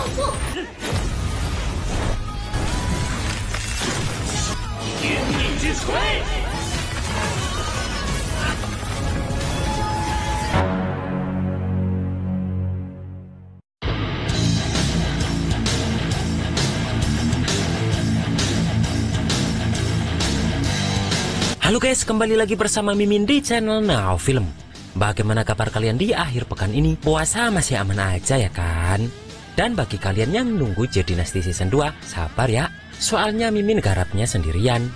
云逆之锤。Halo guys, kembali lagi bersama Mimin di channel Now Film. Bagaimana kabar kalian di akhir pekan ini? Puasa masih aman aja ya kan? Dan bagi kalian yang nunggu J Dynasty Season 2, sabar ya, soalnya Mimin garapnya sendirian.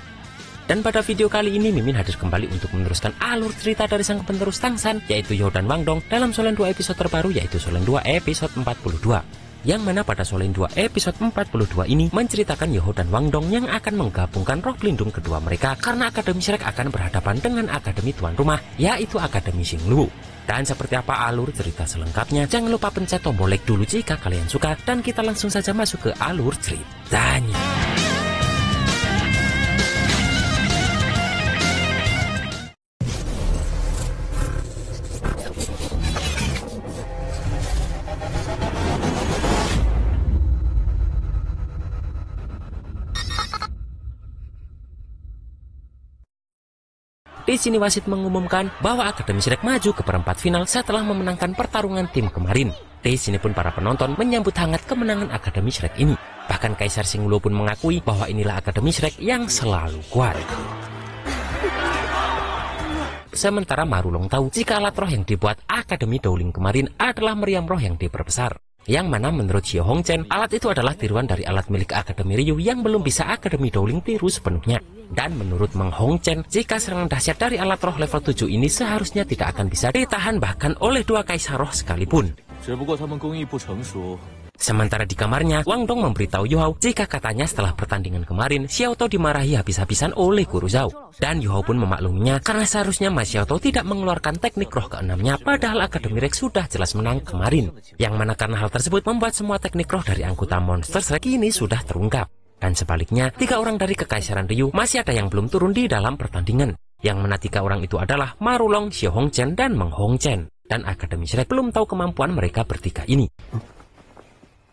Dan pada video kali ini Mimin hadir kembali untuk meneruskan alur cerita dari sang penerus Tangsan, yaitu Youhao dan Wang Dong dalam Solen 2 episode terbaru, yaitu Solen 2 episode 42. Yang mana pada Solen 2 episode 42 ini menceritakan Youhao dan Wang Dong yang akan menggabungkan roh pelindung kedua mereka karena Akademi Shrek akan berhadapan dengan Akademi Tuan Rumah, yaitu Akademi Xinglu. Dan seperti apa alur cerita selengkapnya, jangan lupa pencet tombol like dulu jika kalian suka, dan kita langsung saja masuk ke alur ceritanya. Di sini wasit mengumumkan bahwa Akademi Shrek maju ke perempat final setelah memenangkan pertarungan tim kemarin. Di sini pun para penonton menyambut hangat kemenangan Akademi Shrek ini. Bahkan Kaisar Xinglu pun mengakui bahwa inilah Akademi Shrek yang selalu kuat. Sementara Marulong tahu jika alat roh yang dibuat Akademi Dowling kemarin adalah meriam roh yang diperbesar. Yang mana menurut Xiao Hongchen, alat itu adalah tiruan dari alat milik Akademi Ryu yang belum bisa Akademi Dowling tiru sepenuhnya. Dan menurut Meng Hongchen, jika serangan dahsyat dari alat roh level 7 ini seharusnya tidak akan bisa ditahan bahkan oleh dua kaisar roh sekalipun. Sementara di kamarnya, Wang Dong memberitahu Youhao jika katanya setelah pertandingan kemarin, Xiao Tao dimarahi habis-habisan oleh Guru Zhao. Dan Youhao pun memakluminya karena seharusnya Mas Xiao Tao tidak mengeluarkan teknik roh keenamnya padahal Akademi Rex sudah jelas menang kemarin. Yang mana karena hal tersebut membuat semua teknik roh dari anggota Monster Shrek ini sudah terungkap. Dan sebaliknya, 3 orang dari Kekaisaran Ryu masih ada yang belum turun di dalam pertandingan. Yang mana 3 orang itu adalah Marulong, Xiao Hongchen, dan Meng Hongchen. Dan Akademi Shrek belum tahu kemampuan mereka bertiga ini.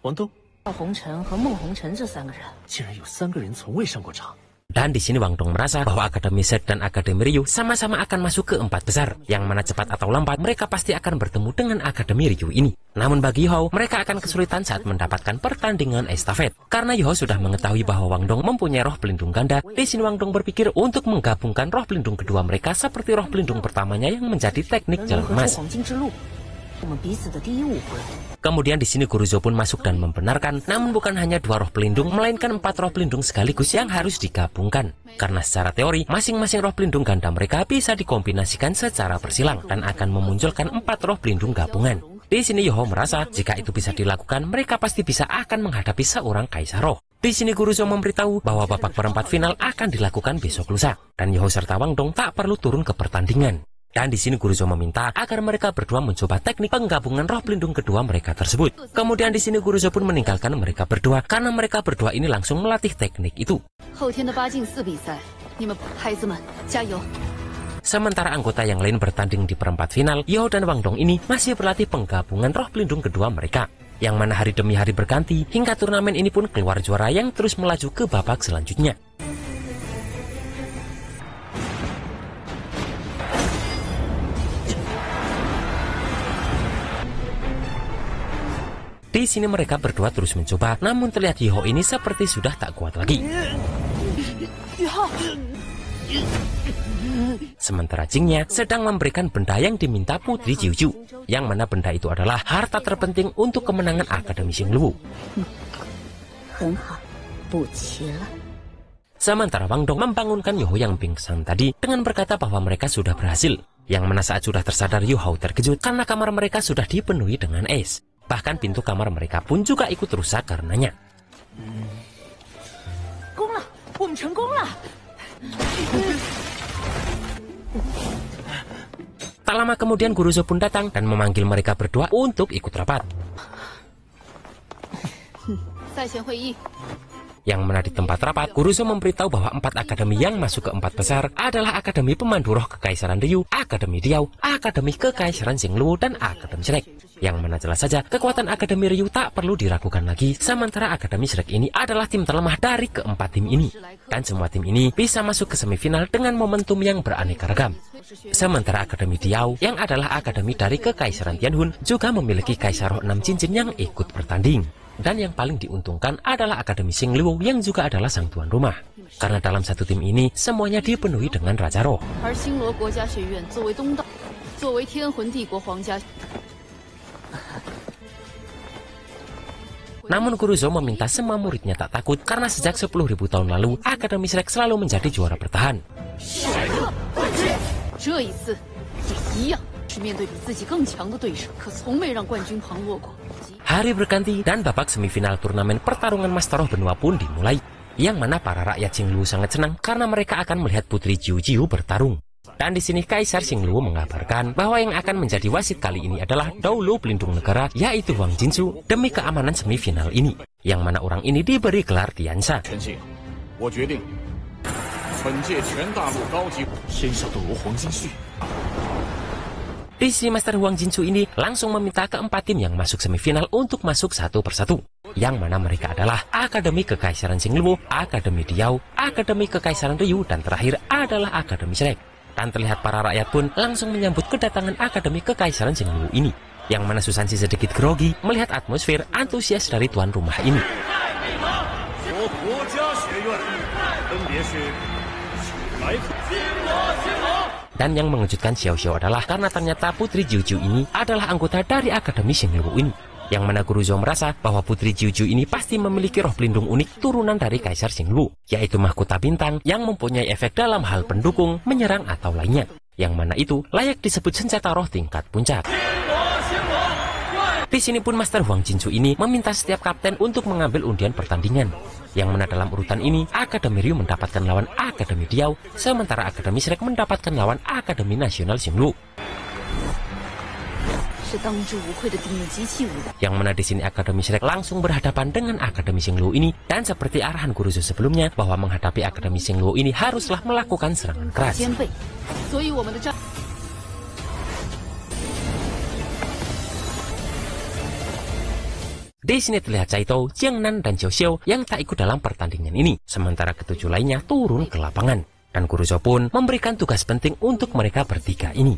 王东、红尘和孟红尘这3个人，竟然有3个人从未上过场。 Dan di sini Wang Dong merasa bahwa Akademi Shrek dan Akademi Ryu sama-sama akan masuk ke 4 besar, yang mana cepat atau lambat mereka pasti akan bertemu dengan Akademi Ryu ini. Namun bagi Youhao, mereka akan kesulitan saat mendapatkan pertandingan estafet. Karena Youhao sudah mengetahui bahwa Wang Dong mempunyai roh pelindung ganda, di sini Wang Dong berpikir untuk menggabungkan roh pelindung kedua mereka seperti roh pelindung pertamanya yang menjadi teknik jalan emas. Kemudian di sini Guru Zhou pun masuk dan membenarkan, namun bukan hanya 2 roh pelindung, melainkan 4 roh pelindung sekaligus yang harus digabungkan. Karena secara teori, masing-masing roh pelindung ganda mereka bisa dikombinasikan secara bersilang dan akan memunculkan 4 roh pelindung gabungan. Di sini Youhao merasa jika itu bisa dilakukan, mereka pasti bisa akan menghadapi seorang kaisar roh. Di sini Guru Zhou memberitahu bahwa babak perempat final akan dilakukan besok lusa, dan Youhao serta Wang Dong tak perlu turun ke pertandingan. Dan di sini Guru Zhou meminta agar mereka berdua mencoba teknik penggabungan roh pelindung kedua mereka tersebut. Kemudian di sini Guru Zhou pun meninggalkan mereka berdua karena mereka berdua ini langsung melatih teknik itu. Sementara anggota yang lain bertanding di perempat final, Youhao dan Wang Dong ini masih berlatih penggabungan roh pelindung kedua mereka. Yang mana hari demi hari berganti hingga turnamen ini pun keluar juara yang terus melaju ke babak selanjutnya. Di sini mereka berdua terus mencoba, namun terlihat Youhao ini seperti sudah tak kuat lagi. Sementara Jingnya sedang memberikan benda yang diminta Putri Jiuju, yang mana benda itu adalah harta terpenting untuk kemenangan Akademi Xinglu. Sementara Wang Dong membangunkan Youhao yang pingsan tadi dengan berkata bahwa mereka sudah berhasil, yang mana saat sudah tersadar Youhao terkejut karena kamar mereka sudah dipenuhi dengan es. Bahkan pintu kamar mereka pun juga ikut rusak karenanya. Tak lama kemudian Guru Zhou pun datang dan memanggil mereka berdua untuk ikut rapat. Yang mana di tempat rapat, Kuruzo memberitahu bahwa 4 akademi yang masuk ke 4 besar adalah Akademi Pemandu Roh Kekaisaran Ryu, Akademi Diao, Akademi Kekaisaran Xingluo, dan Akademi Shrek. Yang mana jelas saja kekuatan Akademi Ryu tak perlu diragukan lagi, sementara Akademi Shrek ini adalah tim terlemah dari keempat tim ini. Dan semua tim ini bisa masuk ke semifinal dengan momentum yang beraneka ragam. Sementara Akademi Diao, yang adalah akademi dari Kekaisaran Tianhun, juga memiliki Kaisar Roh 6 cincin yang ikut bertanding. Dan yang paling diuntungkan adalah Akademi Xingluo yang juga adalah sang tuan rumah. Karena dalam satu tim ini, semuanya dipenuhi dengan Raja Roh. Namun Kuruzo meminta semua muridnya tak takut karena sejak 10.000 tahun lalu, Akademi Shrek selalu menjadi juara bertahan. Hari berganti dan babak semifinal turnamen pertarungan Master Roh Benua pun dimulai, yang mana para rakyat Xingluo sangat senang karena mereka akan melihat Putri Jiu Jiu bertarung. Dan di sini Kaisar Xingluo mengabarkan bahwa yang akan menjadi wasit kali ini adalah Doulo Pelindung Negara, yaitu Wang Jinsu, demi keamanan semifinal ini, yang mana orang ini diberi gelar Tiansa. Di sini Master Wang Jinsu ini langsung meminta keempat tim yang masuk semifinal untuk masuk satu persatu, yang mana mereka adalah Akademi Kekaisaran Xingluo, Akademi Diao, Akademi Kekaisaran Ryu, dan terakhir adalah Akademi Shrek. Dan terlihat para rakyat pun langsung menyambut kedatangan Akademi Kekaisaran Xingluo ini, yang mana Susansi sedikit grogi melihat atmosfer antusias dari tuan rumah ini. Dan yang mengejutkan Xiao Xiao adalah karena ternyata Putri Jiu Jiu ini adalah anggota dari Akademi Xingluo ini, yang mana Kuruzo merasa bahwa Putri Jiu Jiu ini pasti memiliki roh pelindung unik turunan dari Kaisar Xingluo, yaitu mahkota bintang yang mempunyai efek dalam hal pendukung, menyerang, atau lainnya, yang mana itu layak disebut senjata roh tingkat puncak. Di sini pun Master Wang Jinsu ini meminta setiap kapten untuk mengambil undian pertandingan, yang mana dalam urutan ini Akademi Ryu mendapatkan lawan Akademi Diao, sementara Akademi Shrek mendapatkan lawan Akademi Nasional Xingluo. Yang mana di sini Akademi Shrek langsung berhadapan dengan Akademi Xingluo ini, dan seperti arahan Kuruzo sebelumnya bahwa menghadapi Akademi Xingluo ini haruslah melakukan serangan keras. Di sini terlihat Saito, Jiangnan, dan Xiao Xiao yang tak ikut dalam pertandingan ini, sementara ketujuh lainnya turun ke lapangan. Dan Kuruzo pun memberikan tugas penting untuk mereka bertiga ini.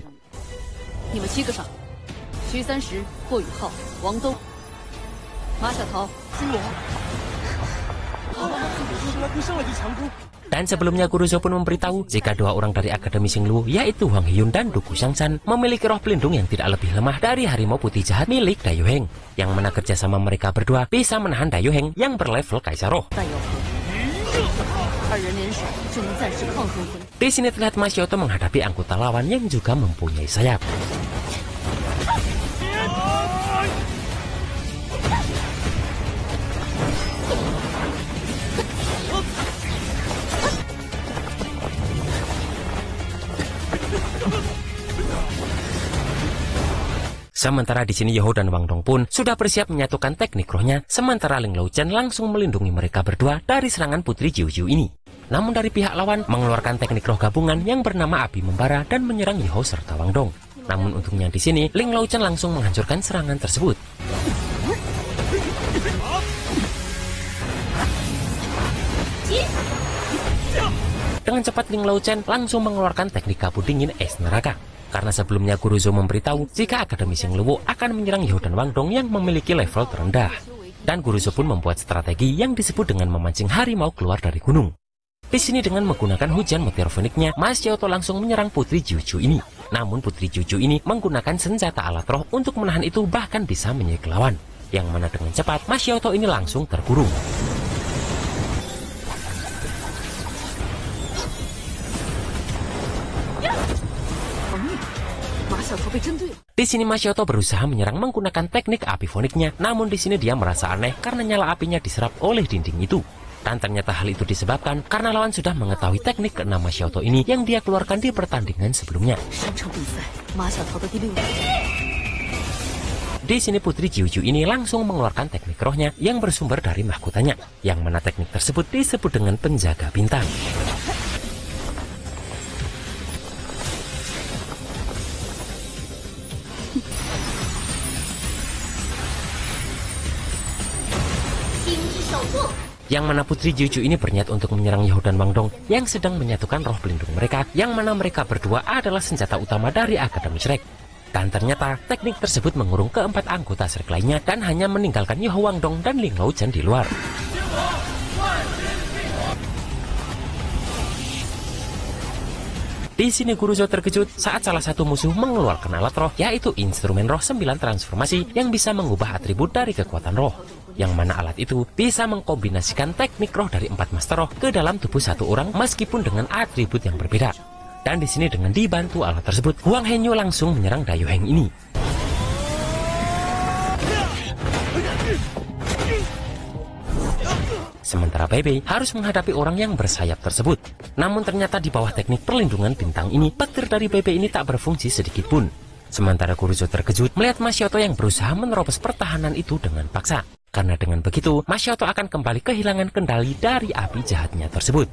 Dan sebelumnya Kuruzo pun memberitahu jika dua orang dari Akademi Xingluo, yaitu Huang Heyun dan Dugu Xiangsan, memiliki roh pelindung yang tidak lebih lemah dari harimau putih jahat milik Daiyuheng, yang mana kerjasama mereka berdua bisa menahan Daiyuheng yang berlevel Kaisar Roh. Di sini terlihat Mas Yoto menghadapi anggota lawan yang juga mempunyai sayap. Sementara di sini Yoho dan Wang Dong pun sudah bersiap menyatukan teknik rohnya, sementara Ling Lao Chen langsung melindungi mereka berdua dari serangan Putri Jiu Jiu ini. Namun dari pihak lawan mengeluarkan teknik roh gabungan yang bernama Api Membara dan menyerang Yoho serta Wang Dong. Namun untungnya di sini Ling Lao Chen langsung menghancurkan serangan tersebut. Dengan cepat Ling Lao Chen langsung mengeluarkan teknik kabut dingin es neraka. Karena sebelumnya Kuruzo memberitahu jika Akademi Xingluo akan menyerang Yoho dan Wang Dong yang memiliki level terendah. Dan Kuruzo pun membuat strategi yang disebut dengan memancing harimau keluar dari gunung. Di sini dengan menggunakan hujan meteor foniknya, Mas Yoto langsung menyerang Putri Jiu Jiu ini. Namun Putri Jiu Jiu ini menggunakan senjata alat roh untuk menahan itu, bahkan bisa menyegel lawan. Yang mana dengan cepat Mas Yoto ini langsung terkurung. Di sini Mas Yoto berusaha menyerang menggunakan teknik api foniknya, namun di sini dia merasa aneh karena nyala apinya diserap oleh dinding itu. Dan ternyata hal itu disebabkan karena lawan sudah mengetahui teknik keenam Mas Yoto ini yang dia keluarkan di pertandingan sebelumnya. Di sini Putri Jiuju ini langsung mengeluarkan teknik rohnya yang bersumber dari mahkotanya, yang mana teknik tersebut disebut dengan penjaga bintang. Yang mana Putri Jiuju ini berniat untuk menyerang Yahoo dan Wang Dong yang sedang menyatukan roh pelindung mereka, yang mana mereka berdua adalah senjata utama dari Akademi Shrek. Dan ternyata teknik tersebut mengurung keempat anggota Shrek lainnya dan hanya meninggalkan Yahoo, Wang Dong, dan Ling Laojian di luar. Di sini Guruzo terkejut saat salah satu musuh mengeluarkan alat roh, yaitu instrumen roh 9 transformasi yang bisa mengubah atribut dari kekuatan roh. Yang mana alat itu bisa mengkombinasikan teknik roh dari 4 master roh ke dalam tubuh satu orang meskipun dengan atribut yang berbeda. Dan di sini dengan dibantu alat tersebut, Huang Henyu langsung menyerang Dayu Heng ini. Sementara Bebe harus menghadapi orang yang bersayap tersebut. Namun ternyata di bawah teknik perlindungan bintang ini, petir dari Bebe ini tak berfungsi sedikit pun. Sementara Guruzo terkejut melihat Mas Yoto yang berusaha menerobos pertahanan itu dengan paksa. Karena dengan begitu, Mas Yoto akan kembali kehilangan kendali dari api jahatnya tersebut.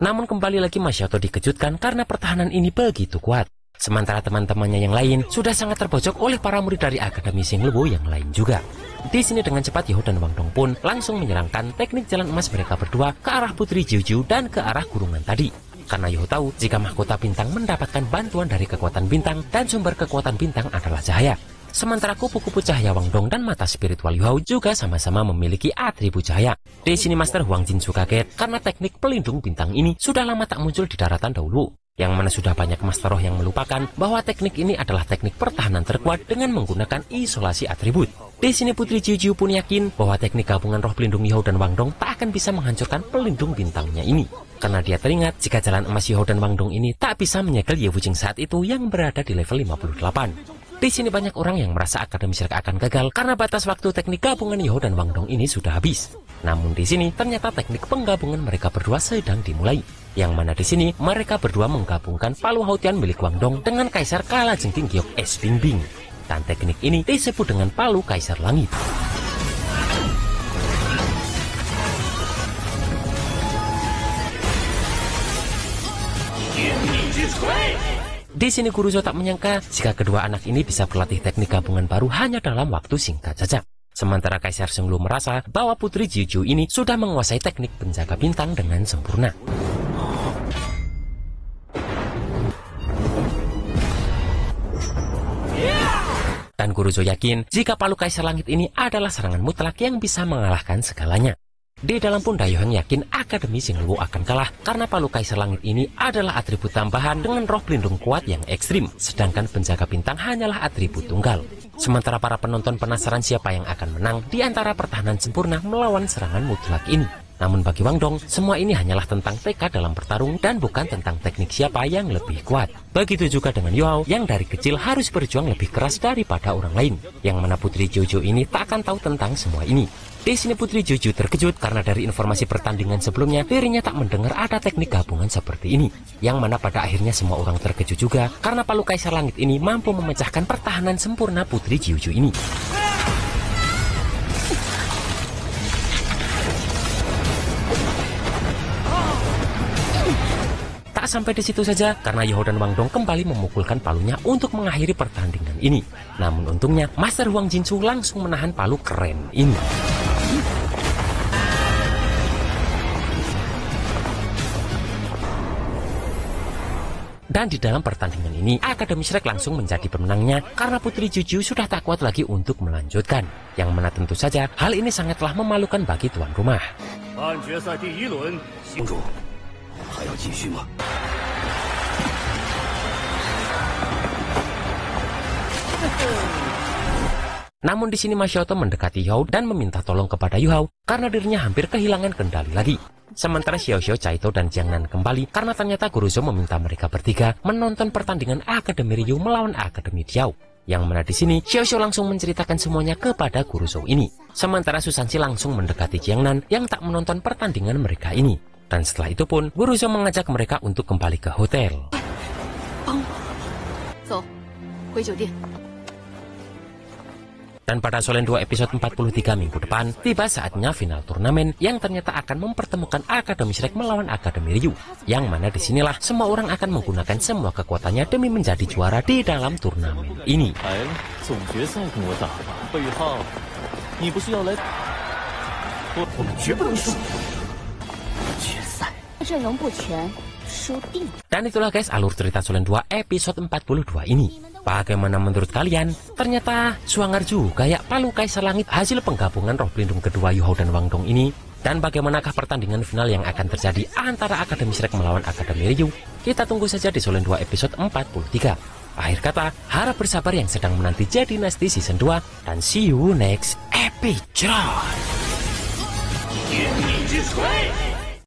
Namun kembali lagi Mas Yoto dikejutkan karena pertahanan ini begitu kuat. Sementara teman-temannya yang lain sudah sangat terpojok oleh para murid dari Akademi Xingluo yang lain juga. Di sini dengan cepat Yahoo dan Wang Dong pun langsung menyerangkan teknik jalan emas mereka berdua ke arah Putri Jiuju dan ke arah kurungan tadi. Karena Yahoo tahu jika mahkota bintang mendapatkan bantuan dari kekuatan bintang dan sumber kekuatan bintang adalah cahaya. Sementara kupu-kupu cahaya Wang Dong dan mata spiritual Yuhao juga sama-sama memiliki atribut cahaya. Di sini Master Huang Jinsu kaget karena teknik pelindung bintang ini sudah lama tak muncul di daratan dahulu. Yang mana sudah banyak Master Roh yang melupakan bahwa teknik ini adalah teknik pertahanan terkuat dengan menggunakan isolasi atribut. Di sini Putri Jiuju pun yakin bahwa teknik gabungan roh pelindung Yuhao dan Wang Dong tak akan bisa menghancurkan pelindung bintangnya ini. Karena dia teringat jika jalan emas Yuhao dan Wang Dong ini tak bisa menyegel Ye Wuching saat itu yang berada di level 58. Di sini banyak orang yang merasa Akademi Shrek akan gagal karena batas waktu teknik gabungan Yuhao dan Wang Dong ini sudah habis. Namun di sini ternyata teknik penggabungan mereka berdua sedang dimulai. Yang mana di sini mereka berdua menggabungkan Palu Hautian milik Wang Dong dengan Kaisar Kalajengking Giok Es Bingbing. Dan teknik ini disebut dengan Palu Kaisar Langit. Di sini Guruzo tak menyangka jika kedua anak ini bisa berlatih teknik gabungan baru hanya dalam waktu singkat saja. Sementara Kaisar Xinglu merasa bahwa Putri Jiuju ini sudah menguasai teknik penjaga bintang dengan sempurna. Dan Guruzo yakin jika Palu Kaisar Langit ini adalah serangan mutlak yang bisa mengalahkan segalanya. Di dalam pun Dayu Heng yakin Akademi Xingluo akan kalah karena Palu Kaisar Langit ini adalah atribut tambahan dengan roh pelindung kuat yang ekstrim, sedangkan penjaga bintang hanyalah atribut tunggal. Sementara para penonton penasaran siapa yang akan menang di antara pertahanan sempurna melawan serangan mutlak ini. Namun bagi Wang Dong, semua ini hanyalah tentang tekad dalam bertarung dan bukan tentang teknik siapa yang lebih kuat. Begitu juga dengan Yuhao yang dari kecil harus berjuang lebih keras daripada orang lain. Yang mana Putri Jiuju ini tak akan tahu tentang semua ini. Di sini Putri Jiuju terkejut karena dari informasi pertandingan sebelumnya dirinya tak mendengar ada teknik gabungan seperti ini. Yang mana pada akhirnya semua orang terkejut juga karena Palu Kaisar Langit ini mampu memecahkan pertahanan sempurna Putri Jiuju ini. Tak sampai di situ saja karena Yuhao dan Wang Dong kembali memukulkan palunya untuk mengakhiri pertandingan ini. Namun untungnya Master Huang Jinsu langsung menahan palu keren ini. Dan di dalam pertandingan ini, Akademi Shrek langsung menjadi pemenangnya karena Putri Jiuju sudah tak kuat lagi untuk melanjutkan. Yang mana tentu saja hal ini sangatlah memalukan bagi tuan rumah. Namun di sini Mas Yoto mendekati Yuhao dan meminta tolong kepada Yuhao karena dirinya hampir kehilangan kendali lagi. Sementara Xiao Xiao, Caito, dan Jiang Nan kembali karena ternyata Guruzo meminta mereka bertiga menonton pertandingan Akademi Ryu melawan Akademi Diao. Yang mana di sini Xiao Xiao langsung menceritakan semuanya kepada Guruzo ini. Sementara Susansi langsung mendekati Jiang Nan yang tak menonton pertandingan mereka ini. Dan setelah itu pun Guruzo mengajak mereka untuk kembali ke hotel. Dan pada Solen 2 episode 43 minggu depan, tiba saatnya final turnamen yang ternyata akan mempertemukan Akademi Shrek melawan Akademi Ryu. Yang mana disinilah semua orang akan menggunakan semua kekuatannya demi menjadi juara di dalam turnamen ini. Dan itulah guys alur cerita Solen 2 episode 42 ini. Bagaimana menurut kalian? Ternyata suangar juga ya Palu Kaisar Langit hasil penggabungan roh pelindung kedua Yu Hao dan Wang Dong ini. Dan bagaimanakah pertandingan final yang akan terjadi antara Akademi Shrek melawan Akademi Ryu? Kita tunggu saja di Solen 2 episode 43. Akhir kata, harap bersabar yang sedang menanti jadi Dynasty Season 2. Dan see you next episode.